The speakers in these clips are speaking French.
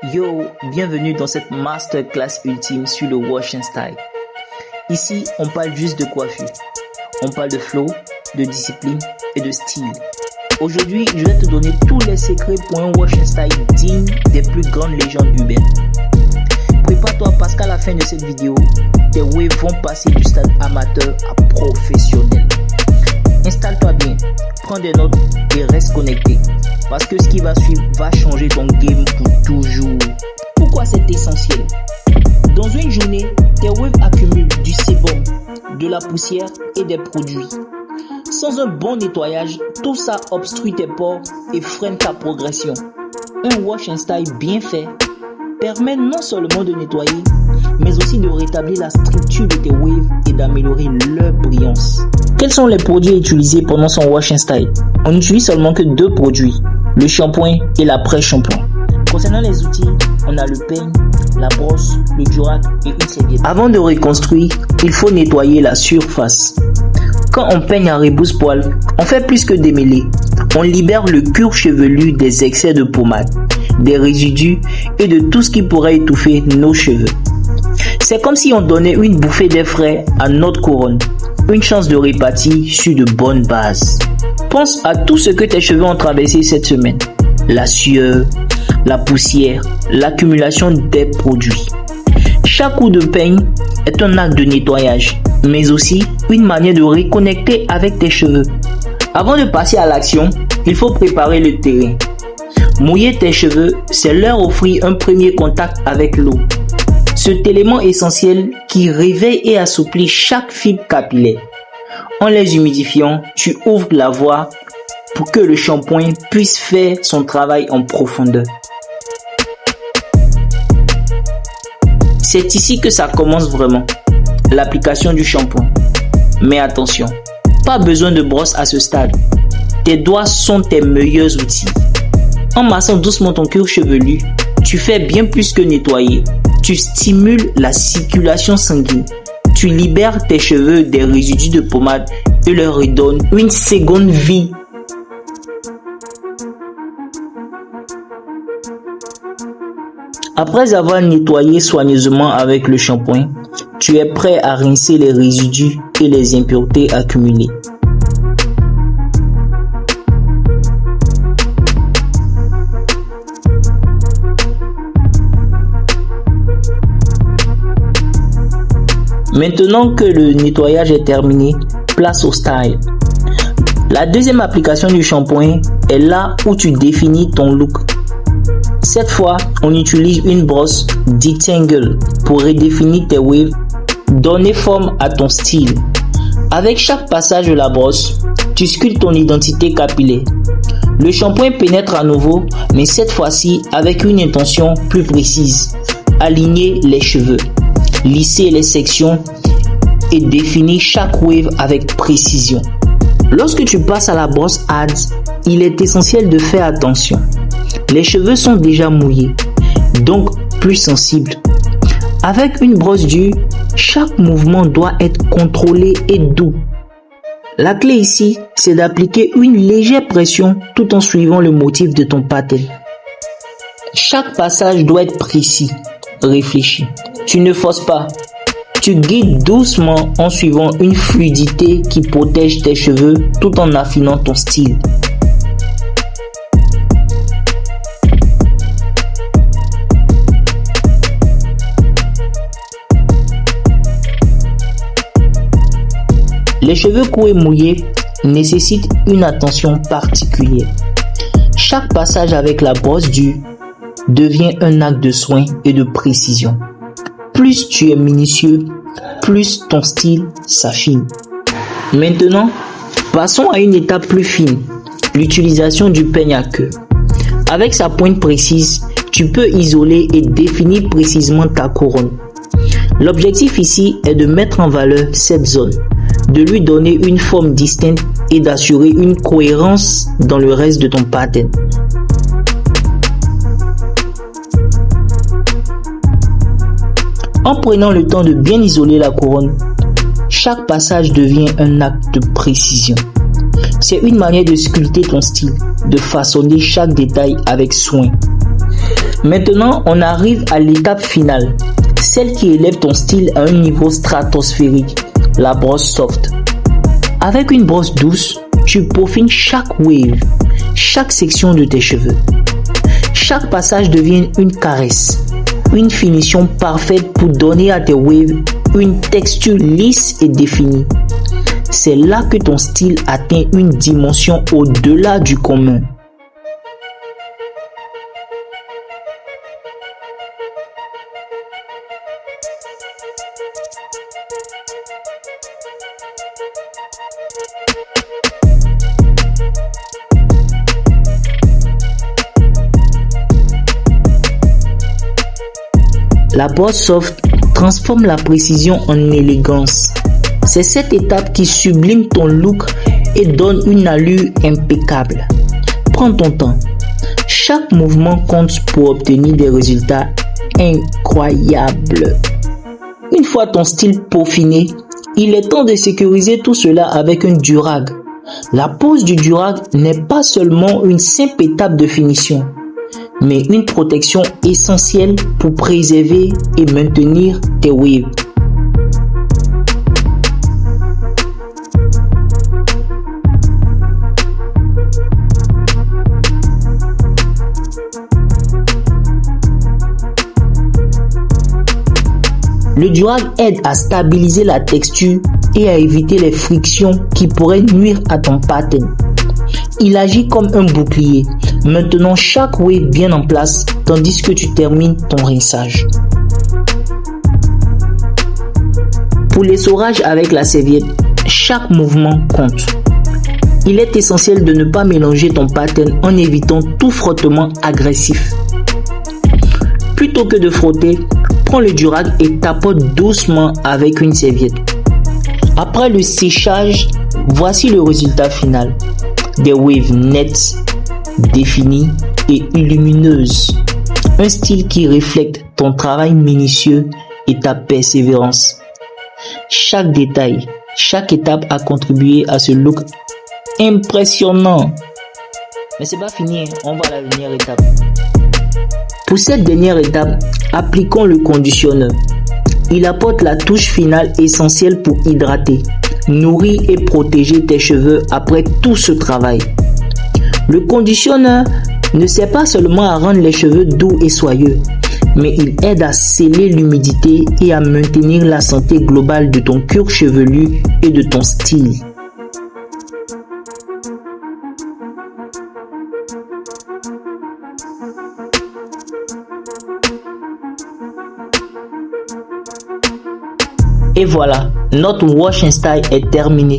Yo, bienvenue dans cette masterclass ultime sur le wash and style. Ici, on parle juste de coiffure. On parle de flow, de discipline et de style. Aujourd'hui, je vais te donner tous les secrets pour un wash and style digne des plus grandes légendes urbaines. Prépare-toi parce qu'à la fin de cette vidéo, tes waves vont passer du stade amateur à professionnel. Installe-toi bien, prends des notes et reste connecté. Parce que ce qui va suivre va changer ton game pour toujours. Pourquoi c'est essentiel? Dans une journée, tes waves accumulent du sébum, de la poussière et des produits. Sans un bon nettoyage, tout ça obstrue tes pores et freine ta progression. Un wash and style bien fait permet non seulement de nettoyer, mais aussi de rétablir la structure de tes waves et d'améliorer leur brillance. Quels sont les produits utilisés pendant son wash and style? On n'utilise seulement que 2 produits, le shampoing et l'après-shampoing. Concernant les outils, on a le peigne, la brosse, le durac et une serviette. Avant de reconstruire, il faut nettoyer la surface. Quand on peigne à rebousse-poil, on fait plus que démêler. On libère le cuir chevelu des excès de pommade, des résidus et de tout ce qui pourrait étouffer nos cheveux. C'est comme si on donnait une bouffée d'air frais à notre couronne, une chance de répartir sur de bonnes bases. Pense à tout ce que tes cheveux ont traversé cette semaine. La sueur, la poussière, l'accumulation des produits. Chaque coup de peigne est un acte de nettoyage, mais aussi une manière de reconnecter avec tes cheveux. Avant de passer à l'action, il faut préparer le terrain. Mouiller tes cheveux, c'est leur offrir un premier contact avec l'eau. Cet élément essentiel qui réveille et assouplit chaque fibre capillaire. En les humidifiant, tu ouvres la voie pour que le shampoing puisse faire son travail en profondeur. C'est ici que ça commence vraiment, l'application du shampoing. Mais attention, pas besoin de brosse à ce stade. Tes doigts sont tes meilleurs outils. En massant doucement ton cuir chevelu, tu fais bien plus que nettoyer. Tu stimules la circulation sanguine. Tu libères tes cheveux des résidus de pommade et leur redonnes une seconde vie. Après avoir nettoyé soigneusement avec le shampoing, tu es prêt à rincer les résidus et les impuretés accumulées. Maintenant que le nettoyage est terminé, place au style. La deuxième application du shampoing est là où tu définis ton look. Cette fois, on utilise une brosse Detangle pour redéfinir tes waves, donner forme à ton style. Avec chaque passage de la brosse, tu sculptes ton identité capillaire. Le shampoing pénètre à nouveau, mais cette fois-ci avec une intention plus précise. Aligner les cheveux, lisser les sections et définir chaque wave avec précision. Lorsque tu passes à la brosse Ads, il est essentiel de faire attention. Les cheveux sont déjà mouillés, donc plus sensibles. Avec une brosse dure, chaque mouvement doit être contrôlé et doux. La clé ici, c'est d'appliquer une légère pression tout en suivant le motif de ton pattern. Chaque passage doit être précis, réfléchi. Tu ne forces pas. Tu guides doucement en suivant une fluidité qui protège tes cheveux tout en affinant ton style. Les cheveux courts et mouillés nécessitent une attention particulière. Chaque passage avec la brosse dure devient un acte de soin et de précision. Plus tu es minutieux, plus ton style s'affine. Maintenant, passons à une étape plus fine, l'utilisation du peigne à queue. Avec sa pointe précise, tu peux isoler et définir précisément ta couronne. L'objectif ici est de mettre en valeur cette zone, de lui donner une forme distincte et d'assurer une cohérence dans le reste de ton pattern. En prenant le temps de bien isoler la couronne, chaque passage devient un acte de précision. C'est une manière de sculpter ton style, de façonner chaque détail avec soin. Maintenant, on arrive à l'étape finale, celle qui élève ton style à un niveau stratosphérique, la brosse soft. Avec une brosse douce, tu peaufines chaque wave, chaque section de tes cheveux. Chaque passage devient une caresse, une finition parfaite pour donner à tes waves une texture lisse et définie. C'est là que ton style atteint une dimension au-delà du commun. La brosse soft transforme la précision en élégance. C'est cette étape qui sublime ton look et donne une allure impeccable. Prends ton temps. Chaque mouvement compte pour obtenir des résultats incroyables. Une fois ton style peaufiné, il est temps de sécuriser tout cela avec un durag. La pose du durag n'est pas seulement une simple étape de finition, mais une protection essentielle pour préserver et maintenir tes waves. Le durag aide à stabiliser la texture et à éviter les frictions qui pourraient nuire à ton pattern. Il agit comme un bouclier, maintenant chaque wave bien en place tandis que tu termines ton rinçage. Pour l'essorage avec la serviette, chaque mouvement compte. Il est essentiel de ne pas mélanger ton pattern en évitant tout frottement agressif. Plutôt que de frotter, prends le durag et tapote doucement avec une serviette. Après le séchage, voici le résultat final. Des waves nettes, définies et lumineuses. Un style qui reflète ton travail minutieux et ta persévérance. Chaque détail, chaque étape a contribué à ce look impressionnant. Mais c'est pas fini, on va à la dernière étape. Pour cette dernière étape, appliquons le conditionneur. Il apporte la touche finale essentielle pour hydrater, nourrir et protéger tes cheveux après tout ce travail. Le conditionneur ne sert pas seulement à rendre les cheveux doux et soyeux, mais il aide à sceller l'humidité et à maintenir la santé globale de ton cuir chevelu et de ton style. Et voilà, notre wash and style est terminé.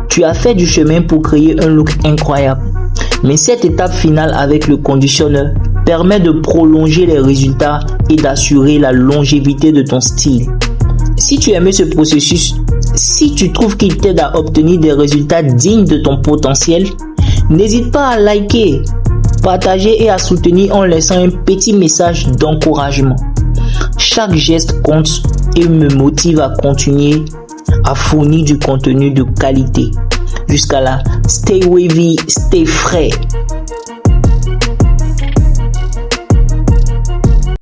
Tu as fait du chemin pour créer un look incroyable. Mais cette étape finale avec le conditionneur permet de prolonger les résultats et d'assurer la longévité de ton style. Si tu aimais ce processus, si tu trouves qu'il t'aide à obtenir des résultats dignes de ton potentiel, n'hésite pas à liker, partager et à soutenir en laissant un petit message d'encouragement. Chaque geste compte et me motive à continuer à fournir du contenu de qualité. Jusqu'à là, stay wavy, stay frais.